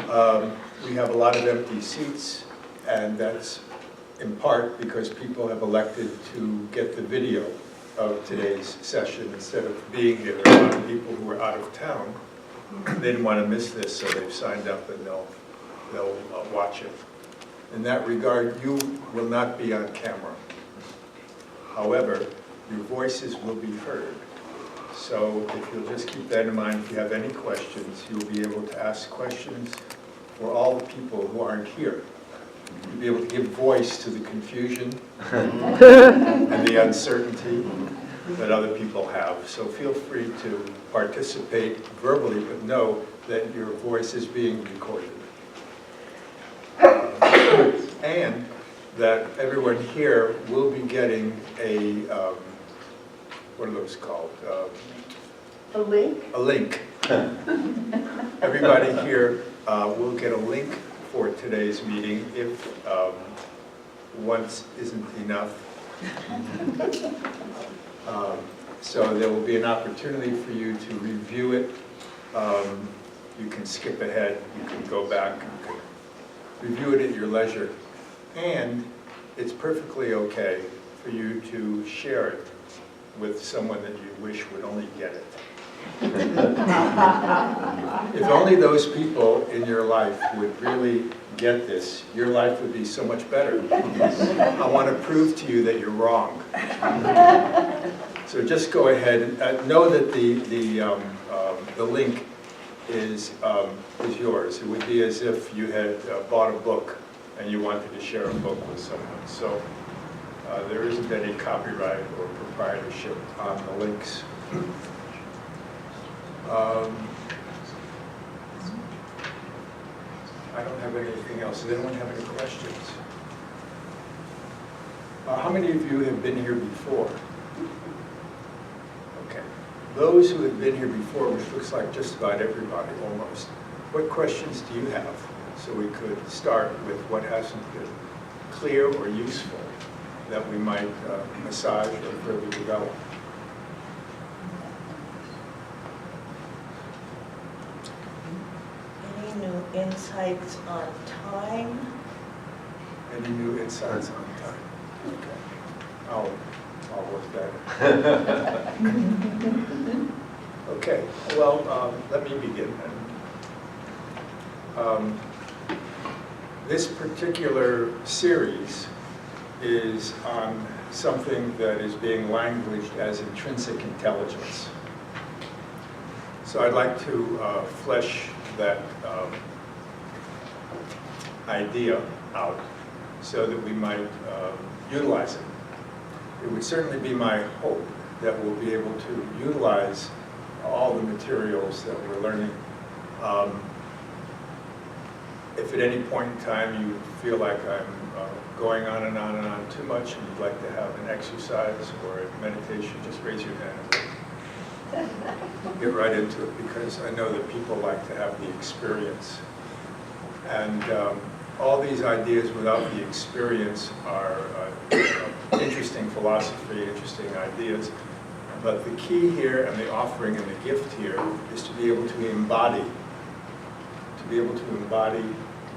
We have a lot of empty seats, and that's in part because people have elected to get the video of today's session instead of being here. There are a lot of people who are out of town. They didn't want to miss this, so they've signed up and they'll watch it. In that regard, you will not be on camera. However, your voices will be heard. So if you'll just keep that in mind, if you have any questions, you'll be able to ask questions for all the people who aren't here. You'll be able to give voice to the confusion and the uncertainty that other people have. So feel free to participate verbally, but know that your voice is being recorded. And that everyone here will be getting a, what are those called? A link? A link. Everybody here will get a link for today's meeting if once isn't enough. So there will be an opportunity for you to review it. You can skip ahead, you can go back, you can review it at your leisure. And it's perfectly okay for you to share it with someone that you wish would only get it. If only those people in your life would really get this, your life would be so much better. I want to prove to you that you're wrong. So just go ahead and know that the link is yours. It would be as if you had bought a book and you wanted to share a book with someone. So there isn't any copyright or proprietorship on the links. I don't have anything else. Does anyone have any questions? How many of you have been here before? Okay. Those who have been here before, which looks like just about everybody almost, what questions do you have? So we could start with what hasn't been clear or useful that we might massage or further develop. Any new insights on time? Any new insights on time? Okay. I'll work that. Okay. Well, let me begin then. This particular series is on something that is being languaged as intrinsic intelligence. So I'd like to flesh that idea out so that we might utilize it. It would certainly be my hope that we'll be able to utilize all the materials that we're learning. If at any point in time you feel like I'm going on and on and on too much and you'd like to have an exercise or a meditation, just raise your hand. Get right into it, because I know that people like to have the experience. And all these ideas without the experience are interesting philosophy, interesting ideas. But the key here and the offering and the gift here is to be able to embody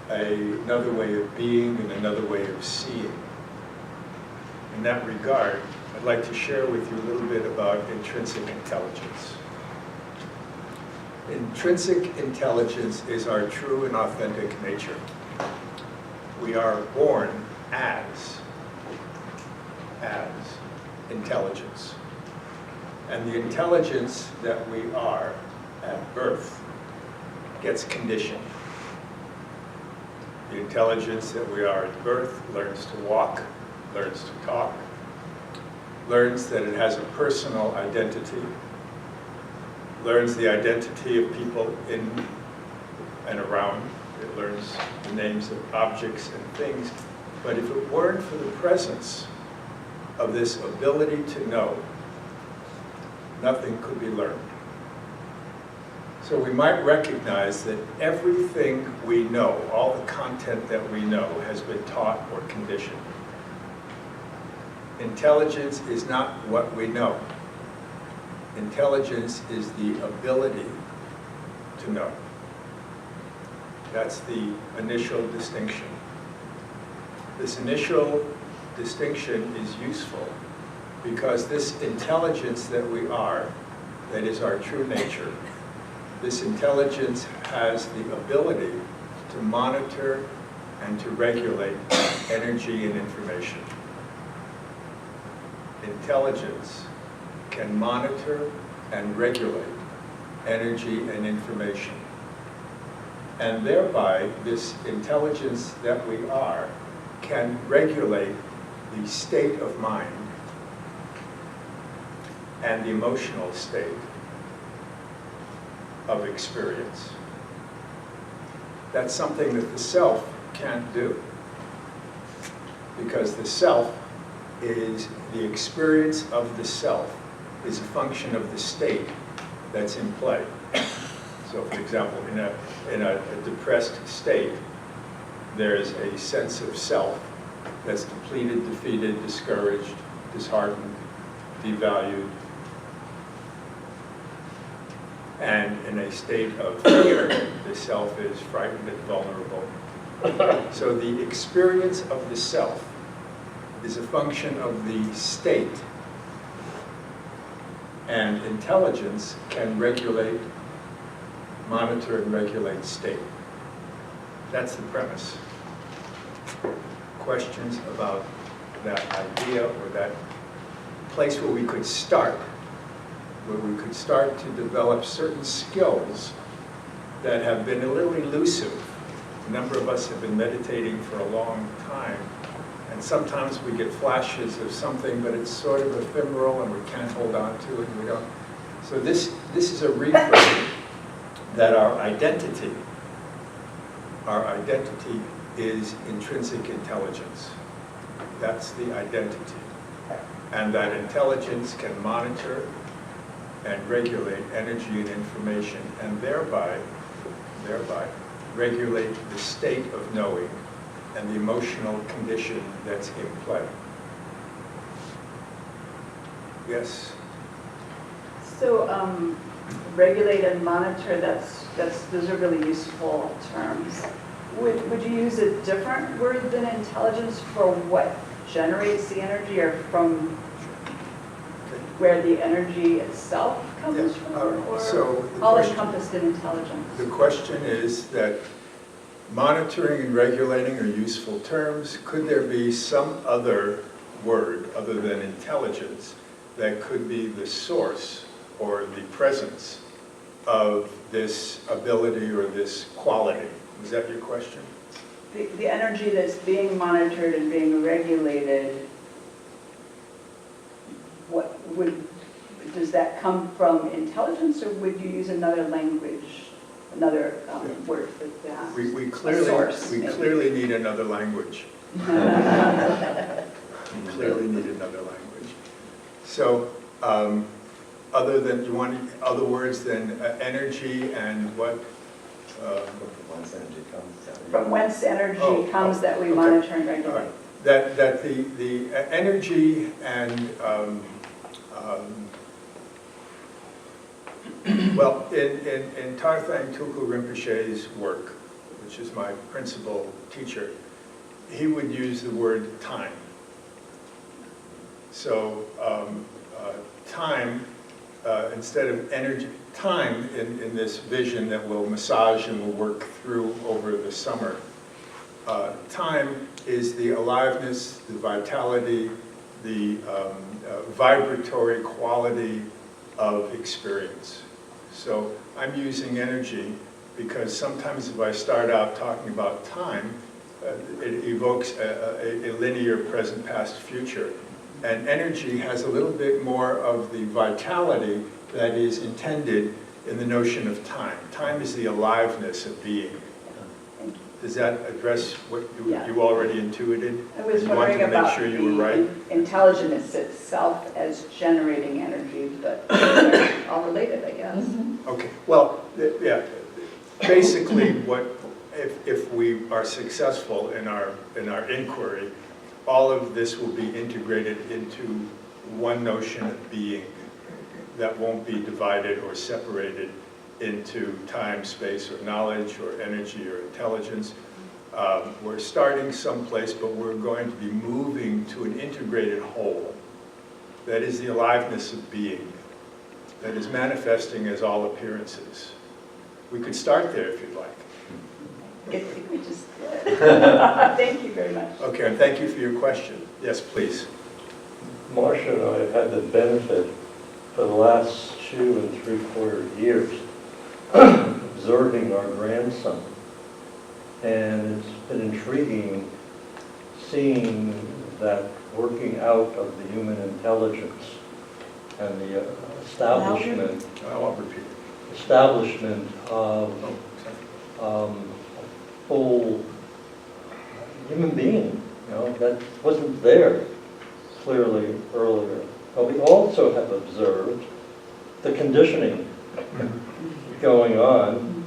another way of being and another way of seeing. In that regard, I'd like to share with you a little bit about intrinsic intelligence. Intrinsic intelligence is our true and authentic nature. We are born as intelligence. And the intelligence that we are at birth gets conditioned. The intelligence that we are at birth learns to walk, learns to talk, learns that it has a personal identity, learns the identity of people in and around. It learns the names of objects and things. But if it weren't for the presence of this ability to know, nothing could be learned. So we might recognize that everything we know, all the content that we know, has been taught or conditioned. Intelligence is not what we know. Intelligence is the ability to know. That's the initial distinction. This initial distinction is useful because this intelligence that we are, that is our true nature, this intelligence has the ability to monitor and to regulate energy and information. Intelligence can monitor and regulate energy and information. And thereby, this intelligence that we are can regulate the state of mind and the emotional state of experience. That's something that the self can't do, because the self is the experience of the self is a function of the state that's in play. So, for example, in a depressed state, there is a sense of self that's depleted, defeated, discouraged, disheartened, devalued. And in a state of fear, the self is frightened and vulnerable. So the experience of the self is a function of the state. And intelligence can regulate, monitor and regulate state. That's the premise. Questions about that idea or that place where we could start to develop certain skills that have been a little elusive. A number of us have been meditating for a long time, and sometimes we get flashes of something, but it's sort of ephemeral and we can't hold on to it, and we don't. So this is a reframe that our identity is intrinsic intelligence. That's the identity. And that intelligence can monitor and regulate energy and information, and thereby regulate the state of knowing and the emotional condition that's in play. Yes? So, regulate and monitor, those are really useful terms. Would you use a different word than intelligence for what generates the energy, or from where the energy itself comes from, or so all encompassed in intelligence? The question is that monitoring and regulating are useful terms. Could there be some other word other than intelligence that could be the source or the presence of this ability or this quality? Was that your question? The energy that's being monitored and being regulated, does that come from intelligence, or would you use another language, another word for that? We source, clearly need another language. We clearly need another language. So, other than, you want other words than energy and what? From whence energy comes that we monitor and regulate. That the energy and well, in Tarthang Tulku Rinpoche's work, which is my principal teacher, he would use the word time. So time, instead of energy, time in this vision that we'll massage and we'll work through over the summer, time is the aliveness, the vitality, the vibratory quality of experience. So I'm using energy because sometimes if I start out talking about time, it evokes a linear present, past, future. And energy has a little bit more of the vitality that is intended in the notion of time. Time is the aliveness of being. Does that address what you already intuited? I was You wanted wondering to make about sure you were right? the intelligence itself as generating energy, but they're all related, I guess. Okay, well, yeah, basically if we are successful in our inquiry, all of this will be integrated into one notion of being that won't be divided or separated into time, space, or knowledge, or energy, or intelligence. We're starting someplace, but we're going to be moving to an integrated whole. That is the aliveness of being, that is manifesting as all appearances. We could start there if you'd like. I think we just did. Thank you very much. Okay, and thank you for your question. Yes, please. Marcia and I have had the benefit for the last 2 3/4 years observing our grandson. And it's been intriguing seeing that working out of the human intelligence and the establishment I won't repeat it. of a full human being, that wasn't there clearly earlier. But we also have observed the conditioning going on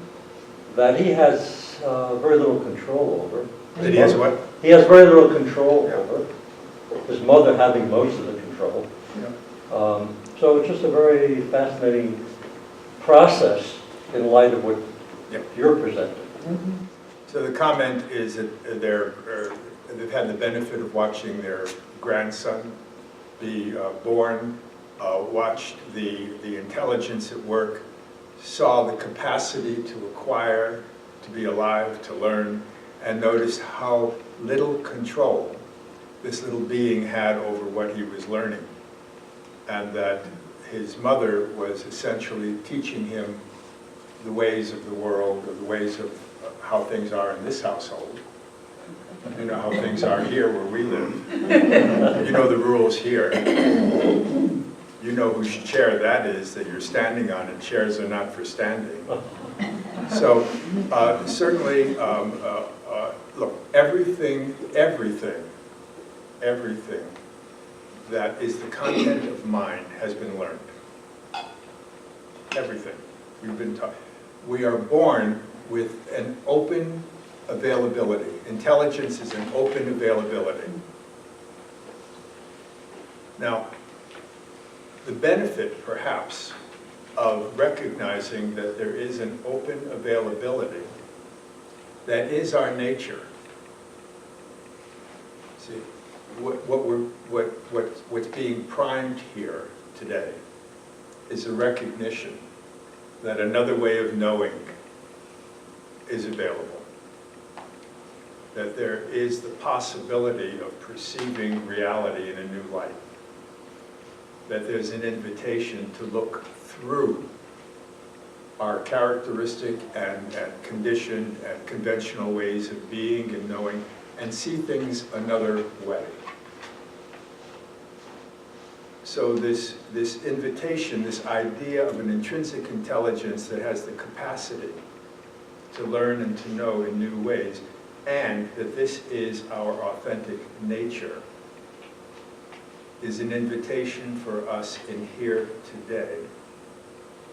that he has very little control over. That he has what? He has very little control Yeah. over. His mother having most of the control. Yeah. So it's just a very fascinating process in light of what Yep. you're presenting. So the comment is that they've had the benefit of watching their grandson be born, watched the intelligence at work, saw the capacity to acquire, to be alive, to learn, and noticed how little control this little being had over what he was learning. And that his mother was essentially teaching him the ways of the world, or the ways of how things are in this household. You know how things are here where we live. You know the rules here. You know whose chair that is that you're standing on, and chairs are not for standing. So certainly, look, everything that is the content of mind has been learned. Everything. We've been taught. We are born with an open availability. Intelligence is an open availability. Now, the benefit, perhaps, of recognizing that there is an open availability that is our nature. See, what's being primed here today is a recognition that another way of knowing is available. That there is the possibility of perceiving reality in a new light. That there's an invitation to look through our characteristic and conditioned and conventional ways of being and knowing, and see things another way. So this invitation, this idea of an intrinsic intelligence that has the capacity to learn and to know in new ways, and that this is our authentic nature, is an invitation for us in here today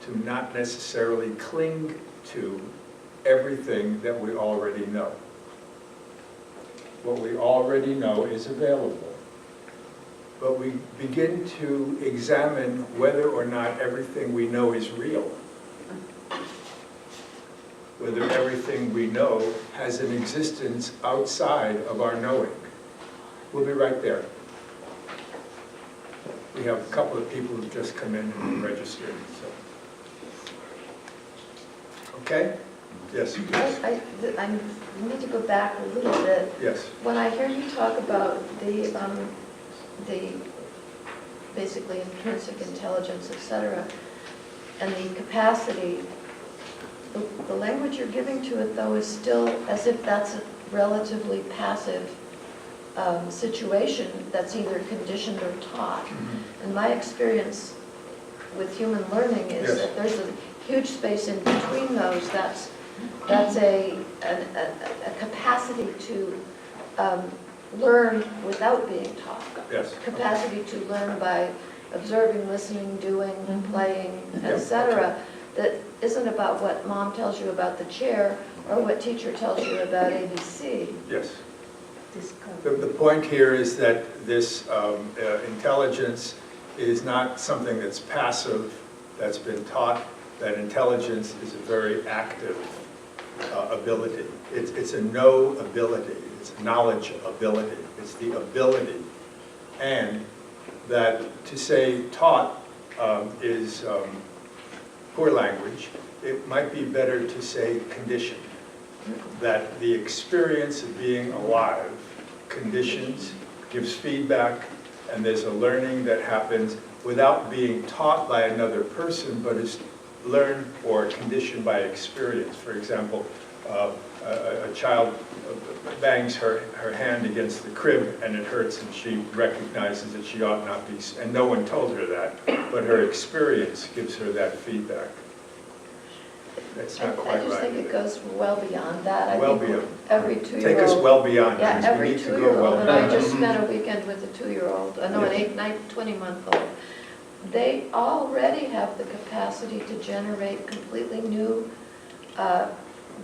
to not necessarily cling to everything that we already know. What we already know is available. But we begin to examine whether or not everything we know is real. Whether everything we know has an existence outside of our knowing. We'll be right there. We have a couple of people who've just come in and registered. So. Okay? Yes, please. I need to go back a little bit. Yes. When I hear you talk about the basically intrinsic intelligence, etc., and the capacity, the language you're giving to it, though, is still as if that's a relatively passive situation that's either conditioned or taught. Mm-hmm. And my experience with human learning is that there's a huge space in between those. That's a capacity to learn without being taught. Yes. Capacity to learn by observing, listening, doing, playing, Yeah, etc. okay. That isn't about what mom tells you about the chair or what teacher tells you about ABC. Yes. The point here is that this intelligence is not something that's passive, that's been taught. that intelligence is a very active ability. It's a know ability, it's knowledge ability, it's the ability. And that to say taught is poor language, it might be better to say conditioned. That the experience of being alive conditions, gives feedback, and there's a learning that happens without being taught by another person, but is learned or conditioned by experience. For example, a child bangs her hand against the crib and it hurts, and she recognizes that she ought not be, and no one told her that, but her experience gives her that feedback. That's not quite right. I just think it goes well beyond that. Well I think beyond. every 2-year-old. Take us well beyond. Yeah, because we every need to go 2-year-old, well and I beyond. just spent a weekend with a 2-year-old, no, an 20-month-old. They already have the capacity to generate completely new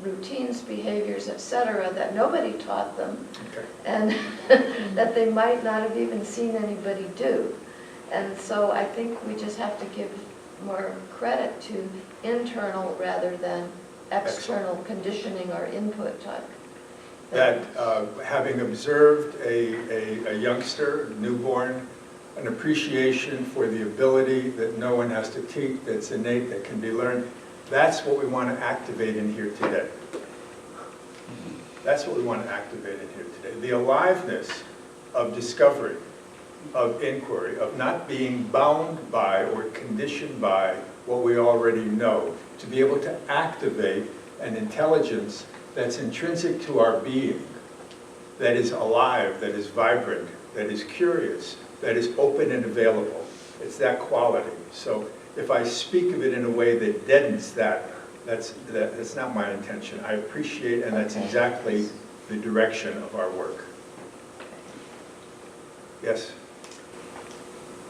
routines, behaviors, etc., that nobody taught them, Okay. and that they might not have even seen anybody do. And so I think we just have to give more credit to internal rather than external conditioning or input type. That having observed a youngster, newborn, an appreciation for the ability that no one has to teach, that's innate, that can be learned, that's what we want to activate in here today. That's what we want to activate in here today. The aliveness of discovery, of inquiry, of not being bound by or conditioned by what we already know, to be able to activate an intelligence that's intrinsic to our being, that is alive, that is vibrant, that is curious, that is open and available. It's that quality. So if I speak of it in a way that deadens that, that's not my intention. I appreciate, and that's exactly the direction of our work. Yes?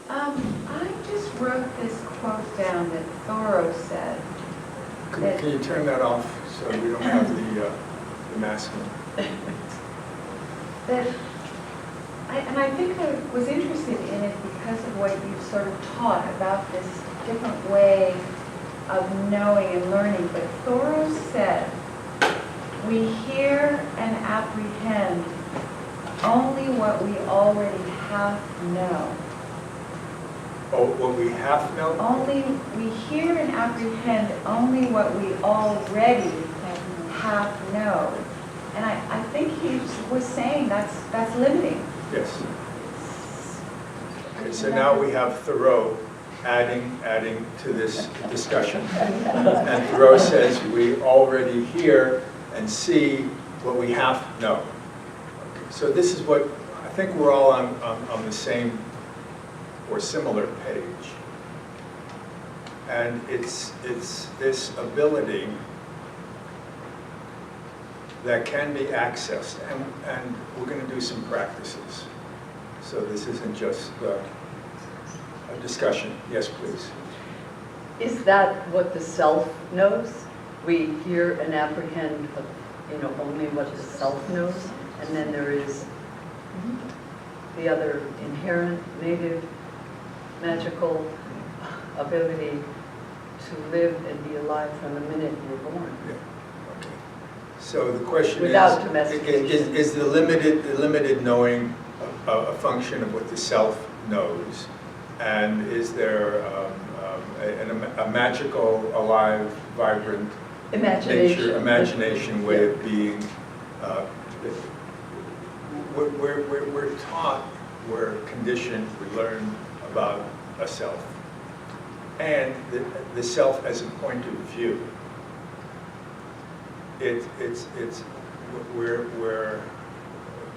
I just wrote this quote down that Thoreau said. Can you turn that off so we don't have the masculine? And I think I was interested in it because of what you sort of taught about this different way of knowing and learning. But Thoreau said, "We hear and apprehend only what we already half know." Oh, what we half know? Only, we hear and apprehend only what we already half know. And I think he was saying that's limiting. Yes. Okay, so now we have Thoreau adding to this discussion. And Thoreau says we already hear and see what we half know. Okay, so this is what, I think we're all on the same or similar page. And it's this ability that can be accessed, and we're going to do some practices. So this isn't just a discussion. Yes, please. Is that what the self knows? We hear and apprehend, only what the self knows, and then there is the other inherent, native, magical ability to live and be alive from the minute you're born. Yeah. Okay. So the question Without is domestication. is the limited knowing a function of what the self knows, and is there a magical, alive, vibrant imagination way of being? We're taught, we're conditioned, we learn about a self, and the self as a point of view.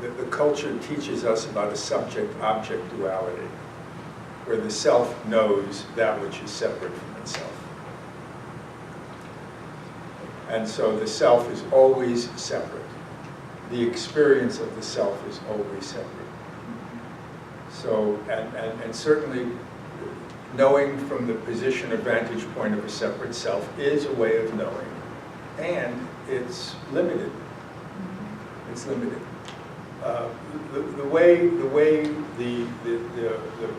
The culture teaches us about a subject-object duality, where the self knows that which is separate from itself. And so the self is always separate. The experience of the self is always separate. So, and certainly knowing from the position or vantage point of a separate self is a way of knowing, and it's limited. It's limited. The way the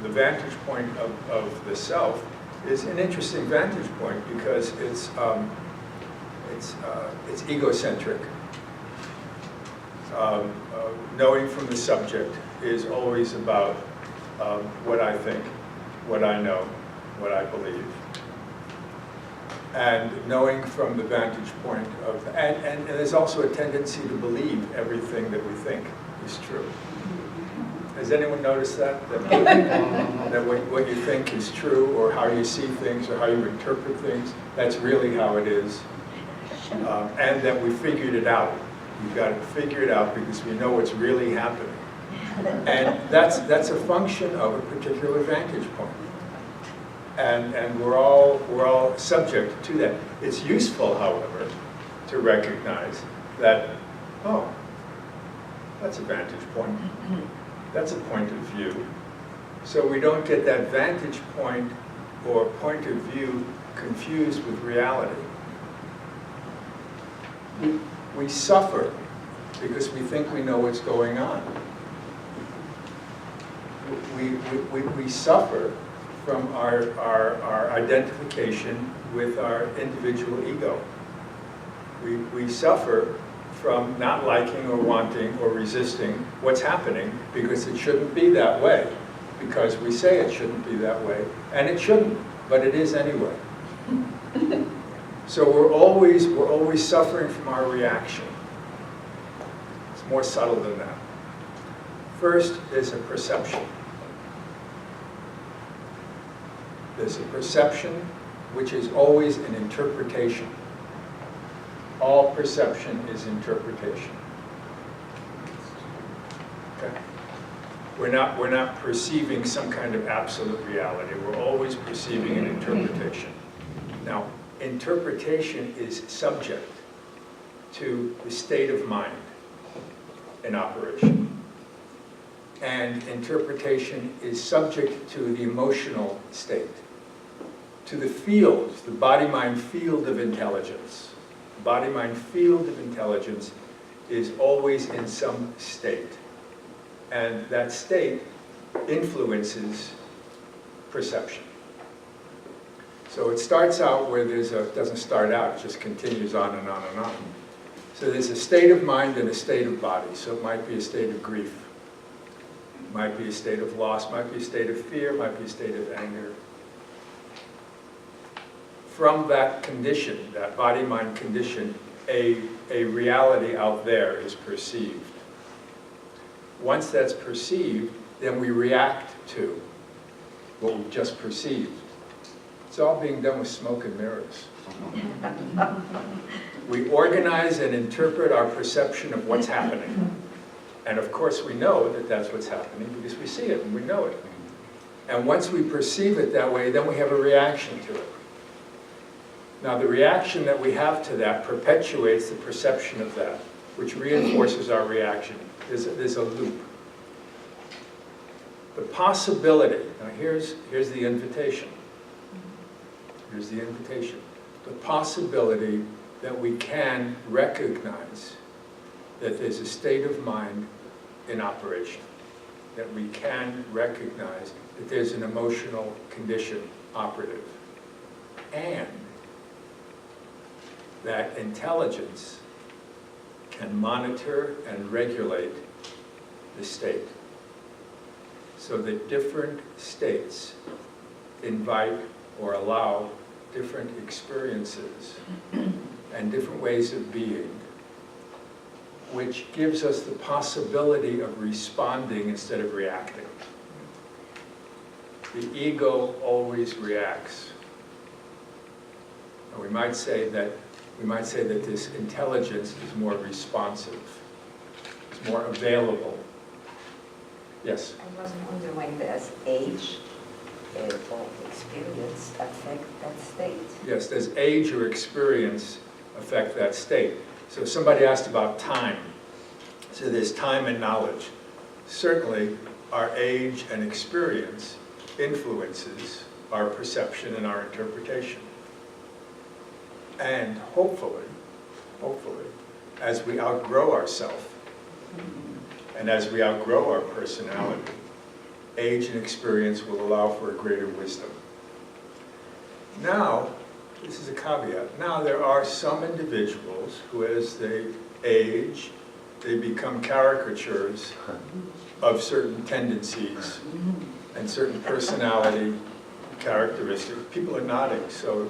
vantage point of the self is an interesting vantage point because it's egocentric. Knowing from the subject is always about what I think, what I know, what I believe. And knowing from the vantage point of, and there's also a tendency to believe everything that we think is true. Has anyone noticed that? That what you think is true, or how you see things, or how you interpret things, that's really how it is. And that we figured it out. We've got it figured out because we know what's really happening. And that's a function of a particular vantage point. And we're all subject to that. It's useful, however, to recognize that, oh, that's a vantage point. That's a point of view. So we don't get that vantage point or point of view confused with reality. We suffer because we think we know what's going on. We suffer from our identification with our individual ego. We suffer from not liking or wanting or resisting what's happening because it shouldn't be that way, because we say it shouldn't be that way, and it shouldn't, but it is anyway. So we're always suffering from our reaction. It's more subtle than that. First, there's a perception. There's a perception which is always an interpretation. All perception is interpretation. Okay? We're not perceiving some kind of absolute reality. We're always perceiving an interpretation. Now, interpretation is subject to the state of mind in operation. And interpretation is subject to the emotional state, to the fields, the body-mind field of intelligence. The body-mind field of intelligence is always in some state. And that state influences perception. So it starts out where it doesn't start out, it just continues on and on and on. So there's a state of mind and a state of body. So it might be a state of grief, it might be a state of loss, might be a state of fear, might be a state of anger. From that condition, that body-mind condition, a reality out there is perceived. Once that's perceived, then we react to what we've just perceived. It's all being done with smoke and mirrors. We organize and interpret our perception of what's happening. And of course we know that that's what's happening because we see it and we know it. And once we perceive it that way, then we have a reaction to it. Now the reaction that we have to that perpetuates the perception of that, which reinforces our reaction. There's a loop. The possibility, now here's the invitation. Here's the invitation. The possibility that we can recognize that there's a state of mind in operation. That we can recognize that there's an emotional condition operative. And that intelligence can monitor and regulate the state. So that different states invite or allow different experiences and different ways of being, which gives us the possibility of responding instead of reacting. The ego always reacts. And we might say that this intelligence is more responsive, it's more available. Yes? I was wondering, does age or experience affect that state? Yes, does age or experience affect that state? So somebody asked about time. So there's time and knowledge. Certainly, our age and experience influences our perception and our interpretation. And hopefully, as we outgrow ourselves, and as we outgrow our personality, age and experience will allow for a greater wisdom. Now, this is a caveat, now there are some individuals who as they age, they become caricatures of certain tendencies and certain personality characteristics. People are nodding, so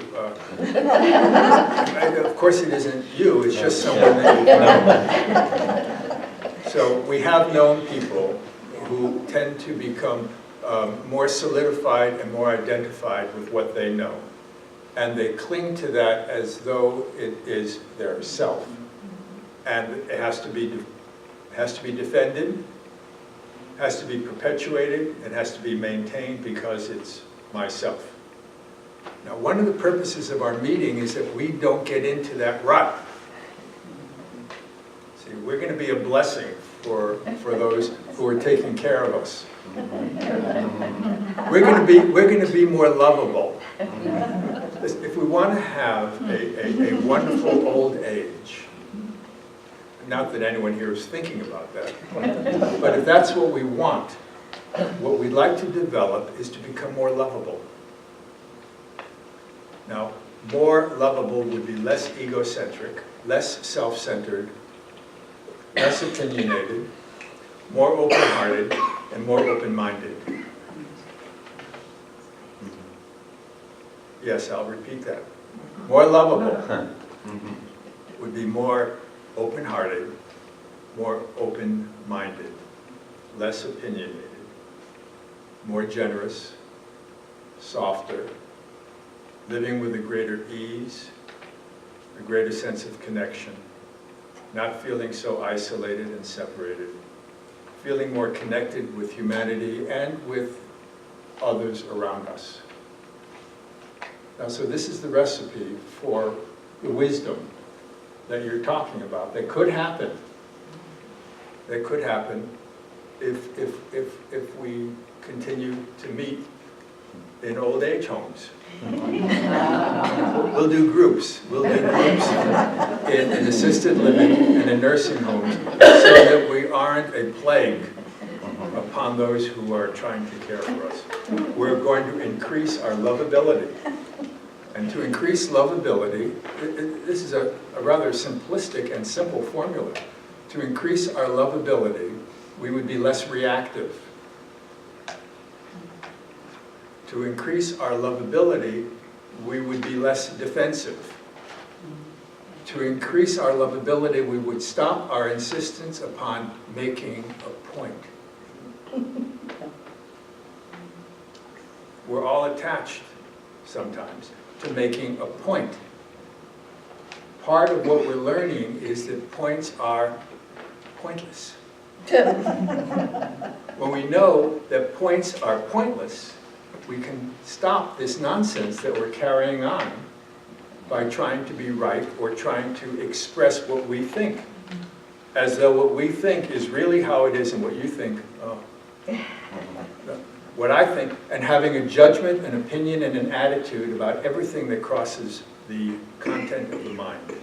of course it isn't you, it's just someone that you know. So we have known people who tend to become more solidified and more identified with what they know. And they cling to that as though it is their self. And it has to be defended, has to be perpetuated, it has to be maintained because it's myself. Now, one of the purposes of our meeting is that we don't get into that rut. See, we're going to be a blessing for those who are taking care of us. We're going to be more lovable. If we want to have a wonderful old age, not that anyone here is thinking about that, but if that's what we want, what we'd like to develop is to become more lovable. Now, more lovable would be less egocentric, less self-centered, less opinionated, more open-hearted, and more open-minded. Yes, I'll repeat that. More lovable would be more open-hearted, more open-minded, less opinionated, more generous, softer, living with a greater ease, a greater sense of connection, not feeling so isolated and separated, feeling more connected with humanity and with others around us. Now, so this is the recipe for the wisdom that you're talking about. That could happen. That could happen if we continue to meet in old age homes. We'll do groups. We'll do groups in assisted living and in nursing homes so that we aren't a plague upon those who are trying to care for us. We're going to increase our lovability. And to increase lovability, this is a rather simplistic and simple formula. To increase our lovability, we would be less reactive. To increase our lovability, we would be less defensive. To increase our lovability, we would stop our insistence upon making a point. We're all attached sometimes to making a point. Part of what we're learning is that points are pointless. When we know that points are pointless, we can stop this nonsense that we're carrying on by trying to be right or trying to express what we think, as though what we think is really how it is and what you think, oh. What I think, and having a judgment, an opinion, and an attitude about everything that crosses the content of the mind.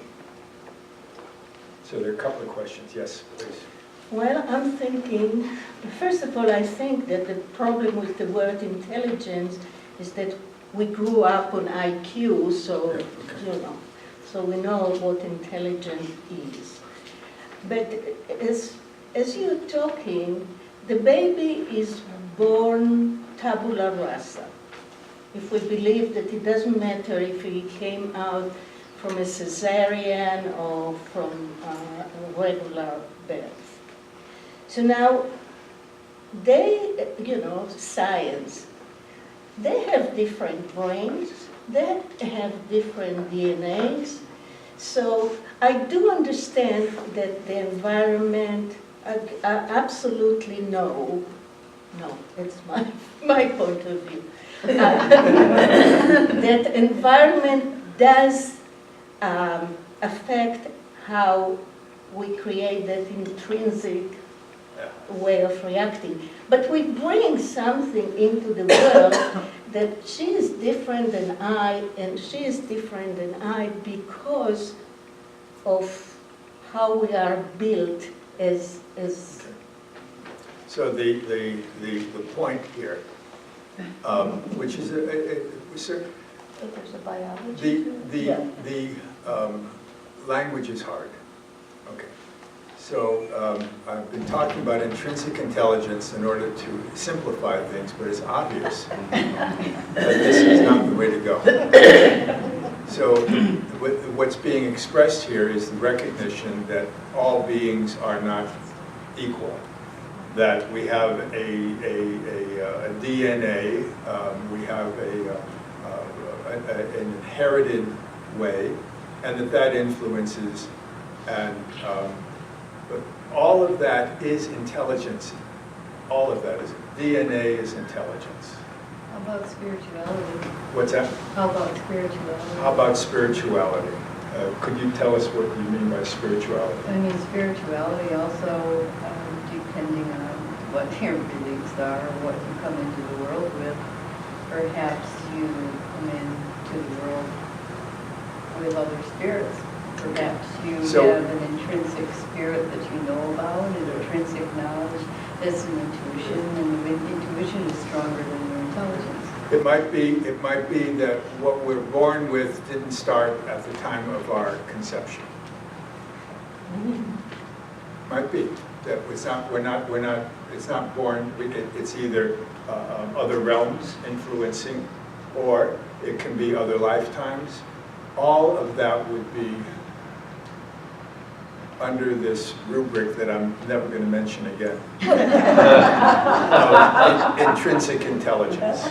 So there are a couple of questions. Yes, please. Well, I'm thinking, first of all, I think that the problem with the word intelligence is that we grew up on IQ, so, Yeah, okay. you know, so we know what intelligence is. But as you're talking, the baby is born tabula rasa. If we believe that it doesn't matter if he came out from a cesarean or from a regular birth. So now, they, you know, science, they have different brains, they have different DNAs. So I do understand that the environment, I absolutely no, it's my point of view. That environment does affect how we create that intrinsic way of reacting. But we bring something into the world that she is different than I, and she is different than I because of how we are built as So the point here, which is That there's a biology to it? Yeah. Language is hard. Okay. So I've been talking about intrinsic intelligence in order to simplify things, but it's obvious that this is not the way to go. So what's being expressed here is the recognition that all beings are not equal, that we have a DNA, we have an inherited way, and that influences, and but all of that is intelligence. All of that is DNA is intelligence. How about spirituality? What's that? How about spirituality? How about spirituality? Could you tell us what you mean by spirituality? I mean, spirituality also, depending on what your beliefs are, what you come into the world with, perhaps you come into the world with other spirits. Perhaps you have an intrinsic spirit that you know about, an intrinsic knowledge. That's an intuition, and the intuition is stronger than your intelligence. It might be that what we're born with didn't start at the time of our conception. Might be that it's not born. It's either other realms influencing, or it can be other lifetimes. All of that would be under this rubric that I'm never going to mention again, of intrinsic intelligence.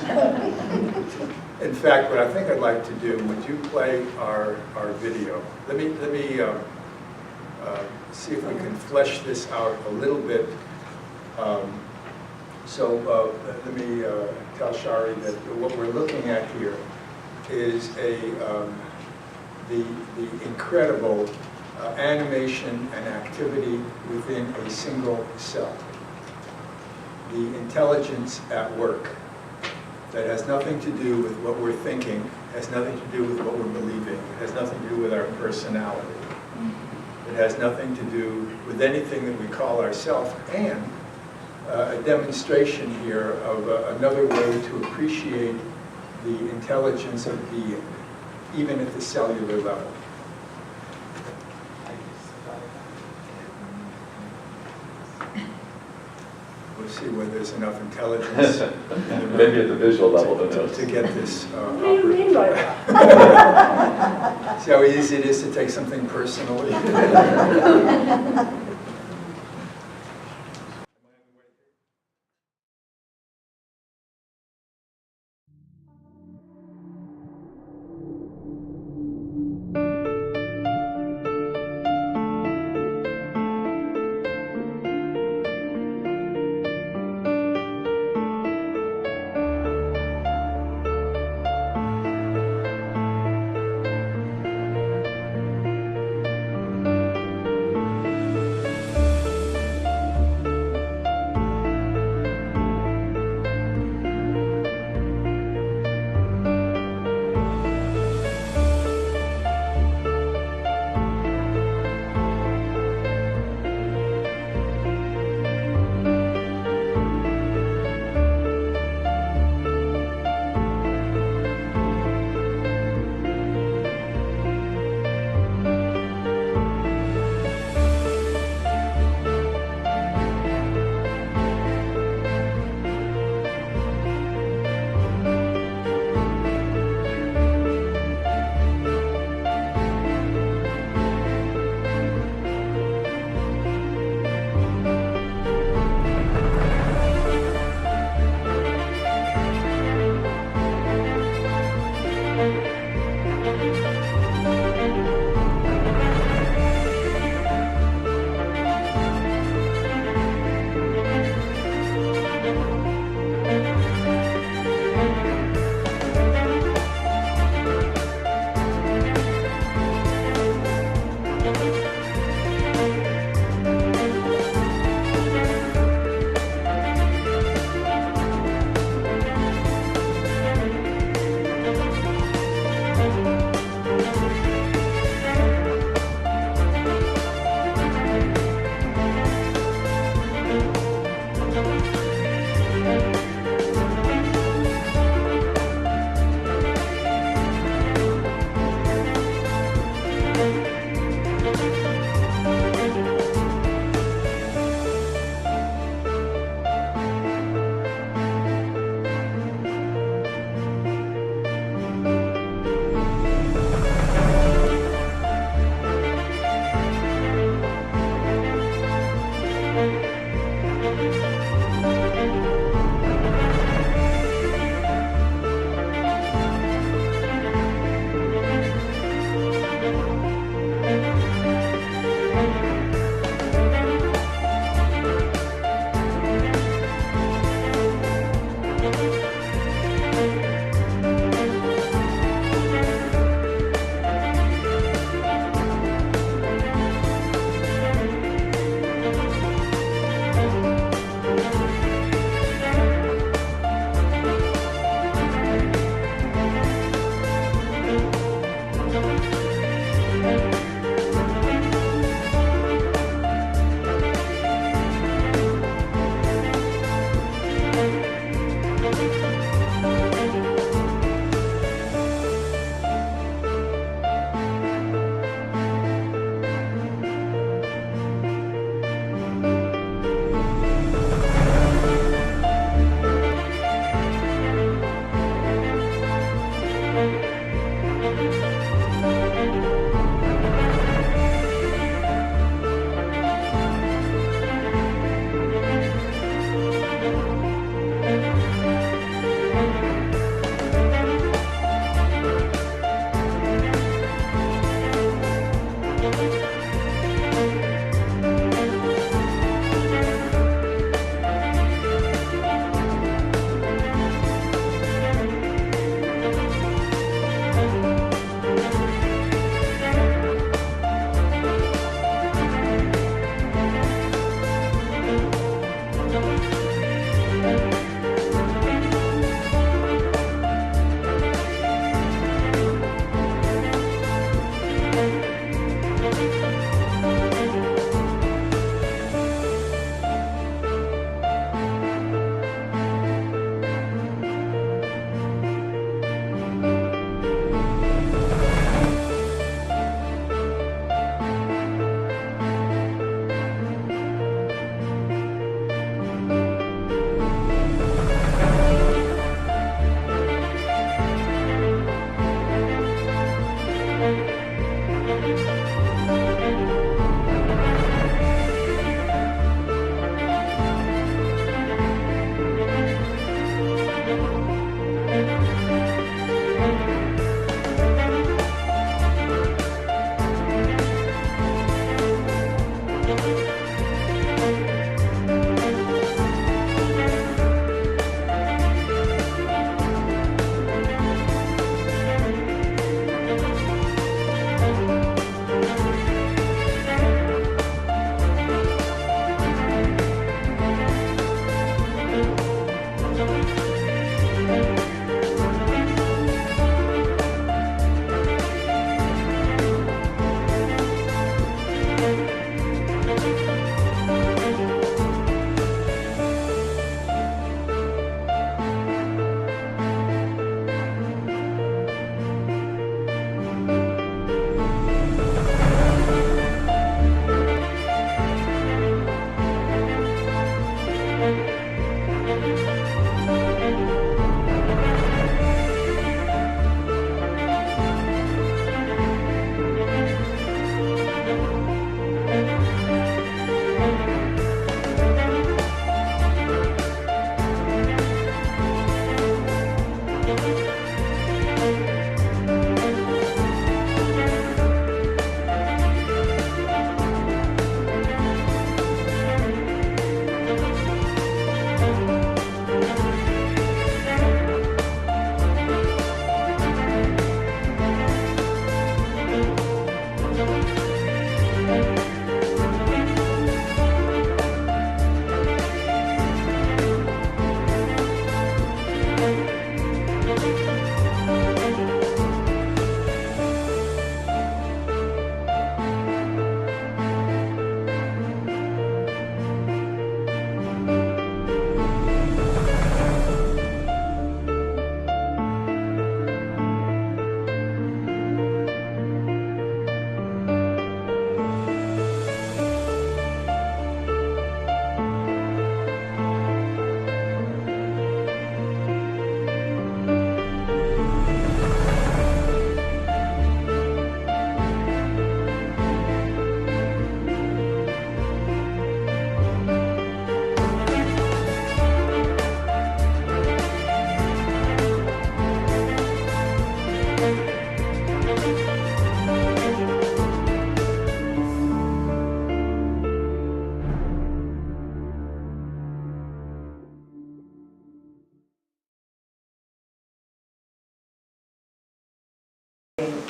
In fact, what I think I'd like to do, would you play our video? Let me see if we can flesh this out a little bit. Let me tell Shari that what we're looking at here is the incredible animation and activity within a single cell. The intelligence at work that has nothing to do with what we're thinking, has nothing to do with what we're believing, it has nothing to do with our personality. It has nothing to do with anything that we call ourself, and a demonstration here of another way to appreciate the intelligence of being, even at the cellular level. We'll see whether there's enough intelligence in the room Maybe at the visual level, but to get this What do you mean by that? See how easy it is to take something personally?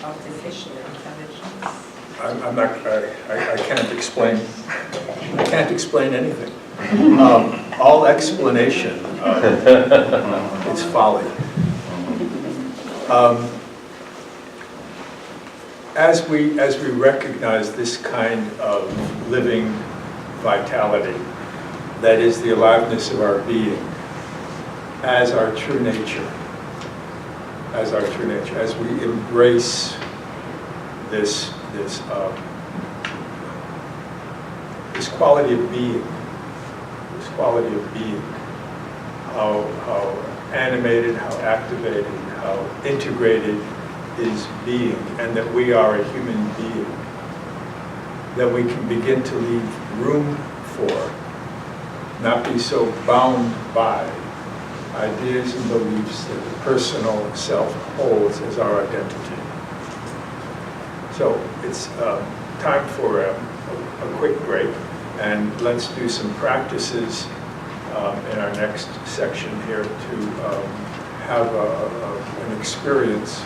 artificial intelligence? I'm not, I can't explain, I can't explain anything. All explanation is folly. As we recognize this kind of living vitality, that is the aliveness of our being, as our true nature, as we embrace this quality of being, how animated, how activated, how integrated is being, and that we are a human being, that we can begin to leave room for, not be so bound by ideas and beliefs that the personal self holds as our identity. So it's time for a quick break, and let's do some practices in our next section here to have an experience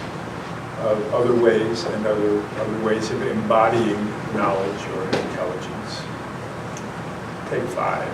of other ways and other ways of embodying knowledge or intelligence. Take 5.